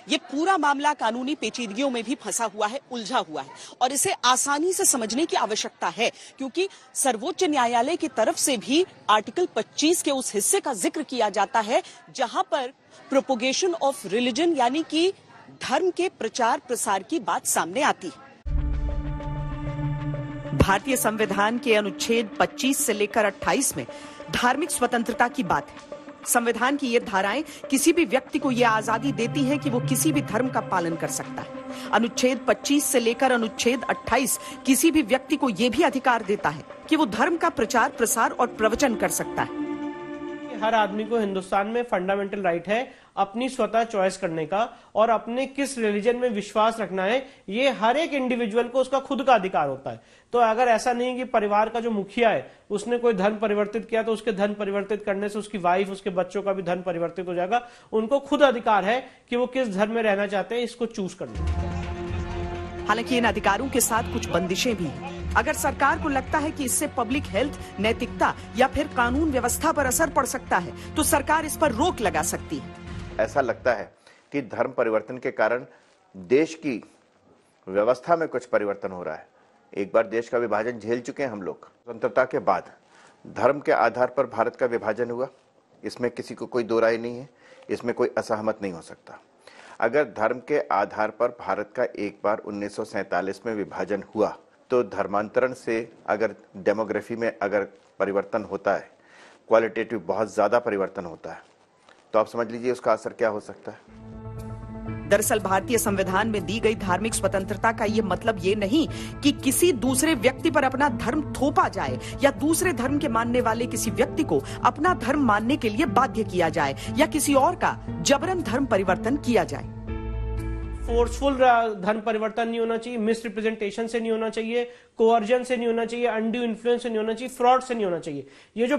ये पूरा मामला कानूनी पेचीदगियों में भी फंसा हुआ है, उलझा हुआ है और इसे आसानी से समझने की आवश्यकता है, क्योंकि सर्वोच्च न्यायालय की तरफ से भी आर्टिकल 25 के उस हिस्से का जिक्र किया जाता है जहां पर प्रोपोगेशन ऑफ रिलीजन यानी कि धर्म के प्रचार प्रसार की बात सामने आती है। भारतीय संविधान के अनुच्छेद 25 से लेकर 28 में धार्मिक स्वतंत्रता की बात है। संविधान की ये धाराएं किसी भी व्यक्ति को यह आजादी देती हैं कि वो किसी भी धर्म का पालन कर सकता है। अनुच्छेद 25 से लेकर अनुच्छेद 28 किसी भी व्यक्ति को यह भी अधिकार देता है कि वो धर्म का प्रचार प्रसार और प्रवचन कर सकता है। हर आदमी को हिंदुस्तान में फंडामेंटल राइट है अपनी स्वतः चॉइस करने का और अपने किस रिलीजन में विश्वास रखना है, ये हर एक इंडिविजुअल को उसका खुद का अधिकार होता है। तो अगर ऐसा नहीं कि परिवार का जो मुखिया है उसने कोई धर्म परिवर्तित किया तो उसके धर्म परिवर्तित करने से उसकी वाइफ, उसके बच्चों का भी धर्म परिवर्तित हो जाएगा। उनको खुद अधिकार है कि वो किस धर्म में रहना चाहते हैं, इसको चूज करना। हालांकि इन अधिकारों के साथ कुछ बंदिशें भी हैं। अगर सरकार को लगता है कि इससे पब्लिक हेल्थ, नैतिकता या फिर कानून व्यवस्था पर असर पड़ सकता है तो सरकार इस पर रोक लगा सकती है। ऐसा लगता है कि धर्म परिवर्तन के कारण देश की व्यवस्था में कुछ परिवर्तन हो रहा है। एक बार देश का विभाजन झेल चुके हैं हम लोग। स्वतंत्रता के बाद धर्म के आधार पर भारत का विभाजन हुआ, इसमें किसी को कोई दो राय नहीं है, इसमें कोई असहमत नहीं हो सकता। अगर धर्म के आधार पर भारत का एक बार 1947 में विभाजन हुआ तो धर्मांतरण से अगर डेमोग्राफी में अगर परिवर्तन होता है, क्वालिटेटिव बहुत ज्यादा परिवर्तन होता है, तो आप समझ लीजिए उसका असर क्या हो सकता है। दरअसल भारतीय संविधान में दी गई धार्मिक स्वतंत्रता का ये मतलब ये नहीं कि किसी दूसरे व्यक्ति पर अपना धर्म थोपा जाए या दूसरे धर्म के मानने वाले किसी व्यक्ति को अपना धर्म मानने के लिए बाध्य किया जाए या किसी और का जबरन धर्म परिवर्तन किया जाए। फोर्सफुल धर्म परिवर्तन नहीं होना चाहिए, मिस रिप्रेजेंटेशन से नहीं होना चाहिए, कोअर्जन से नहीं होना चाहिए, अनड्यू इन्फ्लुएंस से नहीं होना चाहिए, फ्रॉड से नहीं होना चाहिए। ये जो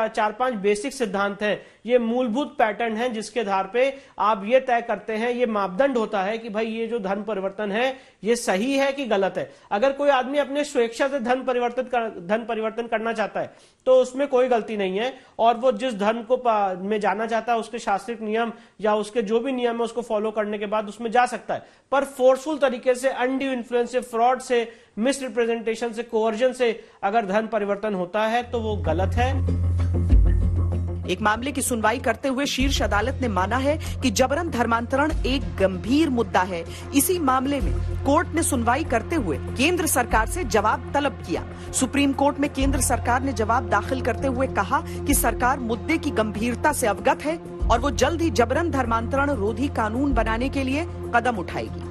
चार पांच बेसिक सिद्धांत हैं, ये मूलभूत पैटर्न है जिसके आधार पे आप ये तय करते हैं, ये मापदंड होता है कि भाई ये जो धर्म परिवर्तन है ये सही है कि गलत है। अगर कोई आदमी अपने स्वेच्छा से धर्म परिवर्तन करना चाहता है तो उसमें कोई गलती नहीं है और वो जिस धर्म को में जाना चाहता है उसके शास्त्रीय नियम या उसके जो भी नियम है उसको फॉलो करने के बाद उसमें जा सकता है। पर फोर्सफुल तरीके से, अनड्यू इन्फ्लुएंस से, फ्रॉड से, मिस रिप्रेजेंटेशन से, कोअर्जन से अगर धर्म परिवर्तन होता है तो वो गलत है। एक मामले की सुनवाई करते हुए शीर्ष अदालत ने माना है कि जबरन धर्मांतरण एक गंभीर मुद्दा है। इसी मामले में कोर्ट ने सुनवाई करते हुए केंद्र सरकार से जवाब तलब किया। सुप्रीम कोर्ट में केंद्र सरकार ने जवाब दाखिल करते हुए कहा कि सरकार मुद्दे की गंभीरता से अवगत है और वो जल्द ही जबरन धर्मांतरण रोधी कानून बनाने के लिए कदम उठाएगी।